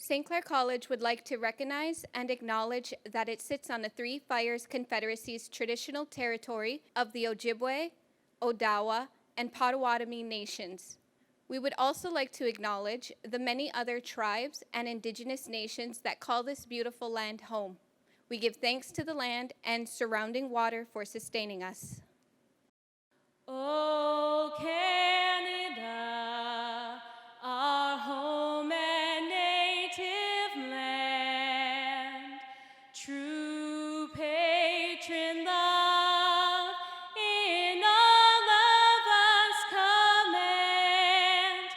St. Clair College would like to recognize and acknowledge that it sits on the Three Fires Confederacy's traditional territory of the Ojibwe, Odawa, and Potawatomi nations. We would also like to acknowledge the many other tribes and indigenous nations that call this beautiful land home. We give thanks to the land and surrounding water for sustaining us. Oh, Canada, our home and native land, true patron love in all of us command.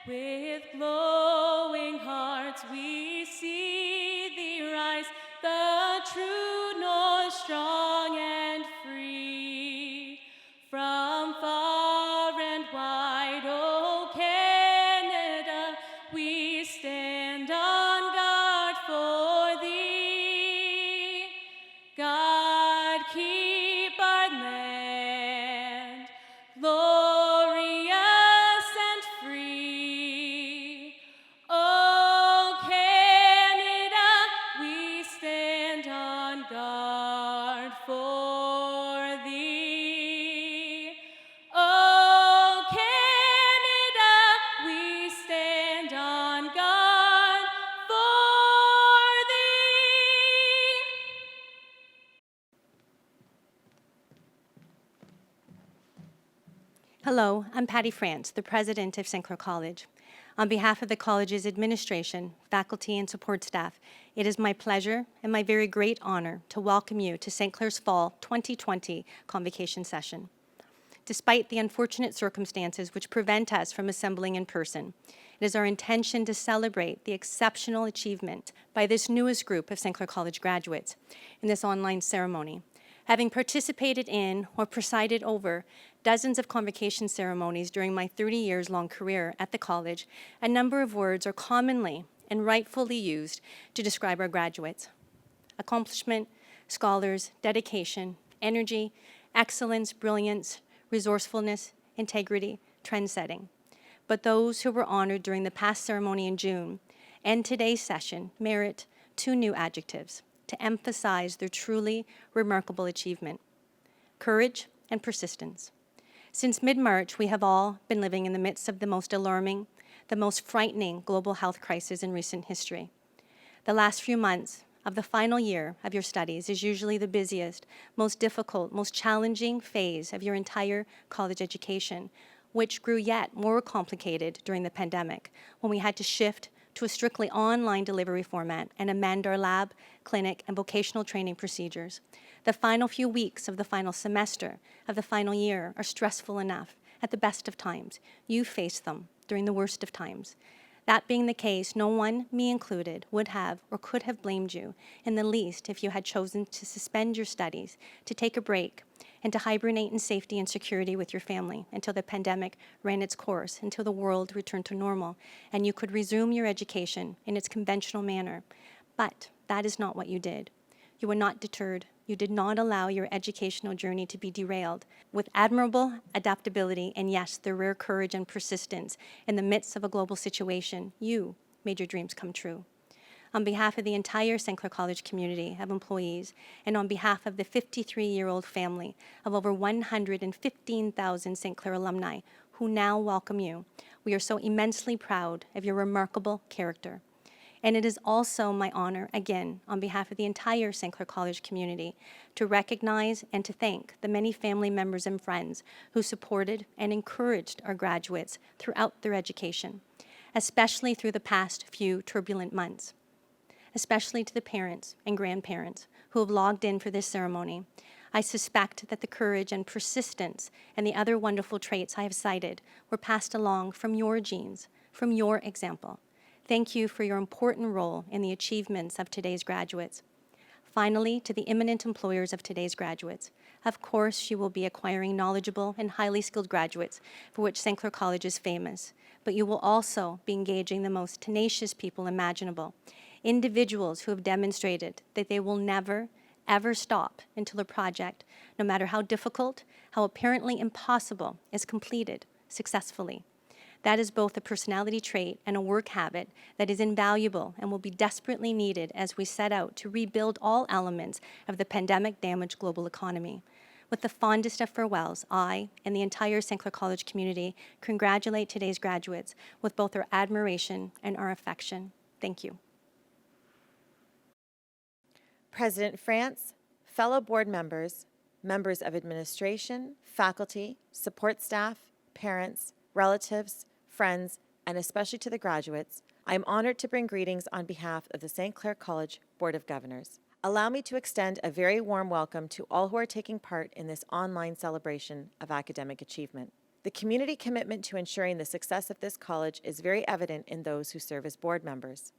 With glowing hearts we see thee rise, the true north, strong and free. From far and wide, oh Canada, we stand on guard for thee. God, keep our land glorious and free. Oh Canada, we stand on guard for thee. Oh Canada, we stand on guard for thee. Hello, I'm Patty France, the president of St. Clair College. On behalf of the college's administration, faculty, and support staff, it is my pleasure and my very great honor to welcome you to St. Clair's Fall 2020 Convocation session. Despite the unfortunate circumstances which prevent us from assembling in person, it is our intention to celebrate the exceptional achievement by this newest group of St. Clair College graduates in this online ceremony. Having participated in or presided over dozens of convocation ceremonies during my 30 years long career at the college, a number of words are commonly and rightfully used to describe our graduates: accomplishment, scholars, dedication, energy, excellence, brilliance, resourcefulness, integrity, trend-setting. But those who were honored during the past ceremony in June and today's session merit two new adjectives to emphasize their truly remarkable achievement: courage and persistence. Since mid-March, we have all been living in the midst of the most alarming, the most frightening global health crisis in recent history. The last few months of the final year of your studies is usually the busiest, most difficult, most challenging phase of your entire college education, which grew yet more complicated during the pandemic when we had to shift to a strictly online delivery format and amend our lab, clinic, and vocational training procedures. The final few weeks of the final semester of the final year are stressful enough at the best of times. You faced them during the worst of times. That being the case, no one, me included, would have or could have blamed you in the least if you had chosen to suspend your studies, to take a break, and to hibernate in safety and security with your family until the pandemic ran its course, until the world returned to normal, and you could resume your education in its conventional manner. But that is not what you did. You were not deterred. You did not allow your educational journey to be derailed. With admirable adaptability and, yes, the rare courage and persistence in the midst of a global situation, you made your dreams come true. On behalf of the entire St. Clair College community of employees, and on behalf of the 53-year-old family of over 115,000 St. Clair alumni who now welcome you, we are so immensely proud of your remarkable character. And it is also my honor, again, on behalf of the entire St. Clair College community, to recognize and to thank the many family members and friends who supported and encouraged our graduates throughout their education, especially through the past few turbulent months. Especially to the parents and grandparents who have logged in for this ceremony. I suspect that the courage and persistence and the other wonderful traits I have cited were passed along from your genes, from your example. Thank you for your important role in the achievements of today's graduates. Finally, to the imminent employers of today's graduates, of course you will be acquiring knowledgeable and highly skilled graduates for which St. Clair College is famous, but you will also be engaging the most tenacious people imaginable. Individuals who have demonstrated that they will never, ever stop until a project, no matter how difficult, how apparently impossible, is completed successfully. That is both a personality trait and a work habit that is invaluable and will be desperately needed as we set out to rebuild all elements of the pandemic-damaged global economy. With the fondest of farewells, I and the entire St. Clair College community congratulate today's graduates with both our admiration and our affection. Thank you. President France, fellow board members, members of administration, faculty, support staff, parents, relatives, friends, and especially to the graduates, I am honored to bring greetings on behalf of the St. Clair College Board of Governors. Allow me to extend a very warm welcome to all who are taking part in this online celebration of academic achievement. The community commitment to ensuring the success of this college is very evident in those who serve as board members.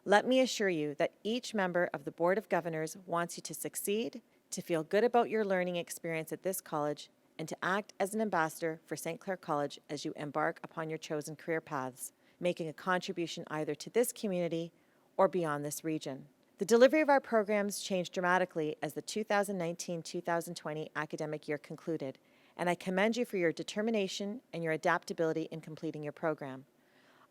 Let me assure you that each member of the Board of Governors wants you to succeed, to feel good about your learning experience at this college, and to act as an ambassador for St. Clair College as you embark upon your chosen career paths, making a contribution either to this community or beyond this region. The delivery of our programs changed dramatically as the 2019-2020 academic year concluded, and I commend you for your determination and your adaptability in completing your program.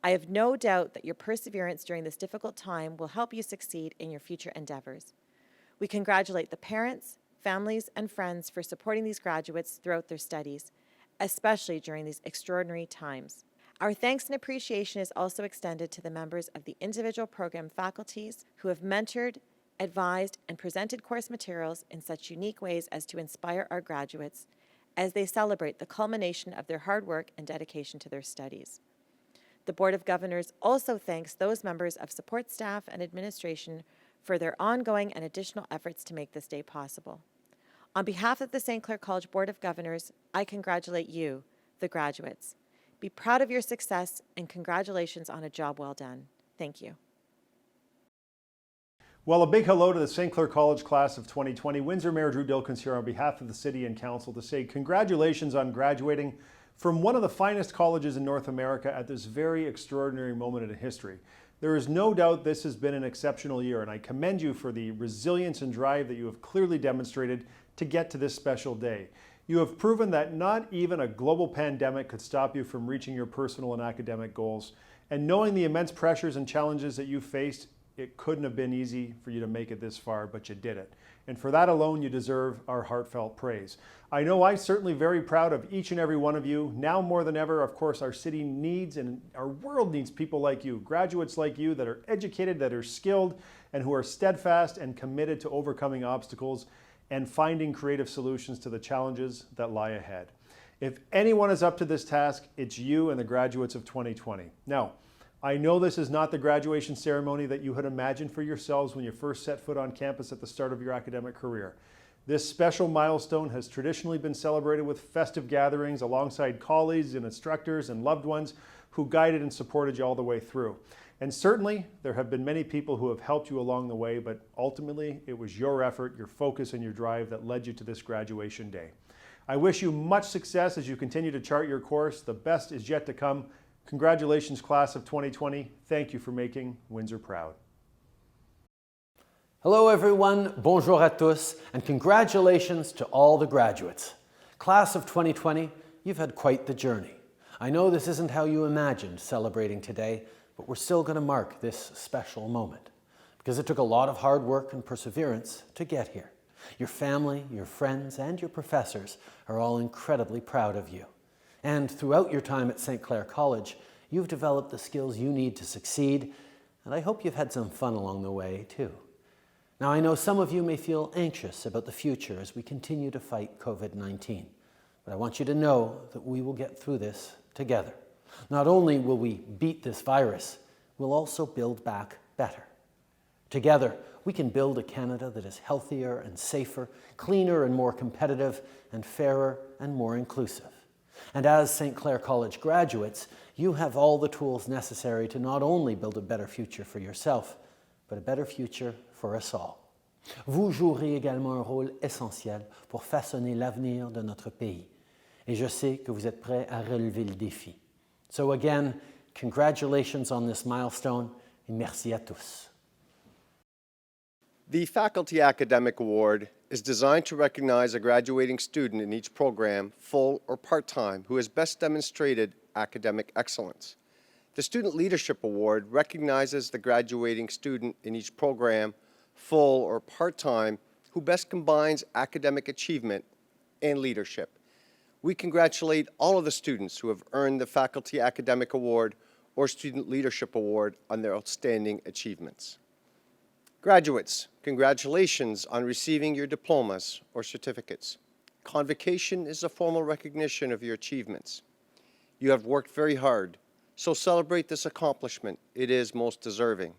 I have no doubt that your perseverance during this difficult time will help you succeed in your future endeavors. We congratulate the parents, families, and friends for supporting these graduates throughout their studies, especially during these extraordinary times. Our thanks and appreciation is also extended to the members of the individual program faculties who have mentored, advised, and presented course materials in such unique ways as to inspire our graduates as they celebrate the culmination of their hard work and dedication to their studies. The Board of Governors also thanks those members of support staff and administration for their ongoing and additional efforts to make this day possible. On behalf of the St. Clair College Board of Governors, I congratulate you, the graduates. Be proud of your success and congratulations on a job well done. Thank you. Well, a big hello to the St. Clair College class of 2020. Windsor Mayor Drew Dilkins here on behalf of the City and Council to say congratulations on graduating from one of the finest colleges in North America at this very extraordinary moment in history. There is no doubt this has been an exceptional year, and I commend you for the resilience and drive that you have clearly demonstrated to get to this special day. You have proven that not even a global pandemic could stop you from reaching your personal and academic goals. And knowing the immense pressures and challenges that you faced, it couldn't have been easy for you to make it this far, but you did it. And for that alone, you deserve our heartfelt praise. I know I'm certainly very proud of each and every one of you. Now more than ever, of course, our city needs and our world needs people like you, graduates like you that are educated, that are skilled, and who are steadfast and committed to overcoming obstacles and finding creative solutions to the challenges that lie ahead. If anyone is up to this task, it's you and the graduates of 2020. Now, I know this is not the graduation ceremony that you had imagined for yourselves when you first set foot on campus at the start of your academic career. This special milestone has traditionally been celebrated with festive gatherings alongside colleagues and instructors and loved ones who guided and supported you all the way through. And certainly, there have been many people who have helped you along the way, but ultimately, it was your effort, your focus, and your drive that led you to this graduation day. I wish you much success as you continue to chart your course. The best is yet to come. Congratulations, class of 2020. Thank you for making Windsor proud. Hello everyone, bonjour à tous, and congratulations to all the graduates. Class of 2020, you've had quite the journey. I know this isn't how you imagined celebrating today, but we're still going to mark this special moment because it took a lot of hard work and perseverance to get here. Your family, your friends, and your professors are all incredibly proud of you. And throughout your time at St. Clair College, you've developed the skills you need to succeed, and I hope you've had some fun along the way too. Now, I know some of you may feel anxious about the future as we continue to fight COVID-19, but I want you to know that we will get through this together. Not only will we beat this virus, we'll also build back better. Together, we can build a Canada that is healthier and safer, cleaner and more competitive, and fairer and more inclusive. And as St. Clair College graduates, you have all the tools necessary to not only build a better future for yourself, but a better future for us all. Vous jouerez également un rôle essentiel pour façonner l'avenir de notre pays. Et je sais que vous êtes prêts à relever le défi. So again, congratulations on this milestone, et merci à tous. The Faculty Academic Award is designed to recognize a graduating student in each program, full or part-time, who has best demonstrated academic excellence. The Student Leadership Award recognizes the graduating student in each program, full or part-time, who best combines academic achievement and leadership. We congratulate all of the students who have earned the Faculty Academic Award or Student Leadership Award on their outstanding achievements. Graduates, congratulations on receiving your diplomas or certificates. Convocation is a formal recognition of your achievements. You have worked very hard, so celebrate this accomplishment. It is most deserving.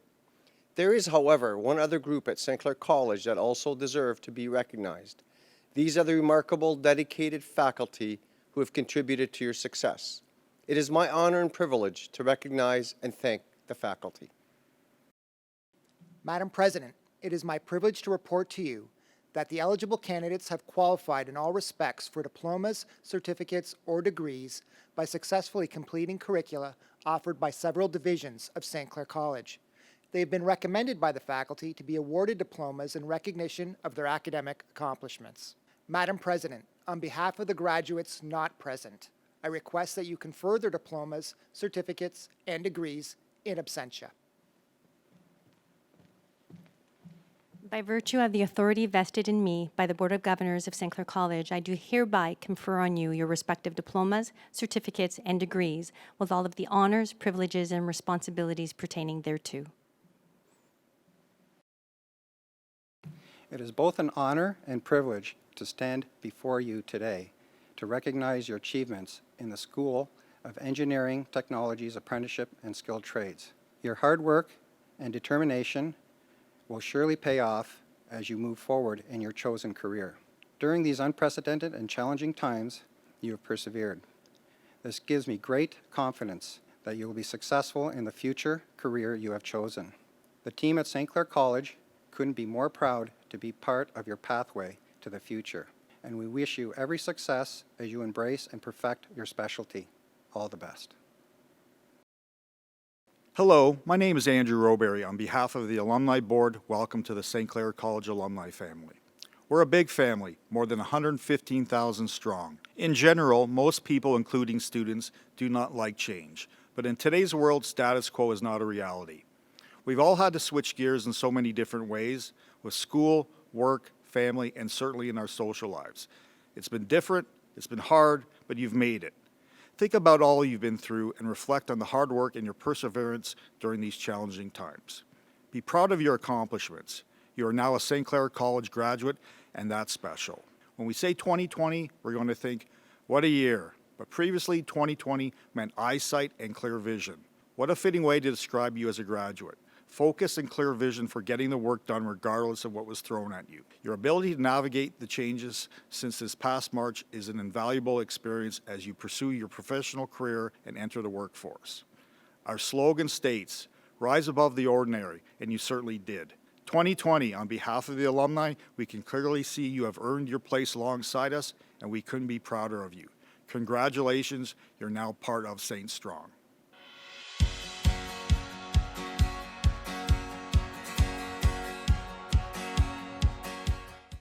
There is, however, one other group at St. Clair College that also deserve to be recognized. These are the remarkable, dedicated faculty who have contributed to your success. It is my honor and privilege to recognize and thank the faculty. Madam President, it is my privilege to report to you that the eligible candidates have qualified in all respects for diplomas, certificates, or degrees by successfully completing curricula offered by several divisions of St. Clair College. They have been recommended by the faculty to be awarded diplomas in recognition of their academic accomplishments. Madam President, on behalf of the graduates not present, I request that you confer their diplomas, certificates, and degrees in absentia. By virtue of the authority vested in me by the Board of Governors of St. Clair College, I do hereby confer on you your respective diplomas, certificates, and degrees with all of the honors, privileges, and responsibilities pertaining thereto. It is both an honor and privilege to stand before you today to recognize your achievements in the School of Engineering Technologies, Apprenticeship, and Skilled Trades. Your hard work and determination will surely pay off as you move forward in your chosen career. During these unprecedented and challenging times, you have persevered. This gives me great confidence that you will be successful in the future career you have chosen. The team at St. Clair College couldn't be more proud to be part of your pathway to the future, and we wish you every success as you embrace and perfect your specialty. All the best. Hello, my name is Andrew Roberry. On behalf of the Alumni Board, welcome to the St. Clair College alumni family. We're a big family, more than 115,000 strong. In general, most people, including students, do not like change. But in today's world, status quo is not a reality. We've all had to switch gears in so many different ways, with school, work, family, and certainly in our social lives. It's been different, it's been hard, but you've made it. Think about all you've been through and reflect on the hard work and your perseverance during these challenging times. Be proud of your accomplishments. You are now a St. Clair College graduate, and that's special. When we say 2020, we're going to think, what a year. But previously, 2020 meant eyesight and clear vision. What a fitting way to describe you as a graduate. Focus and clear vision for getting the work done regardless of what was thrown at you. Your ability to navigate the changes since this past March is an invaluable experience as you pursue your professional career and enter the workforce. Our slogan states, rise above the ordinary, and you certainly did. 2020, on behalf of the alumni, we can clearly see you have earned your place alongside us, and we couldn't be prouder of you. Congratulations, you're now part of St. Strong.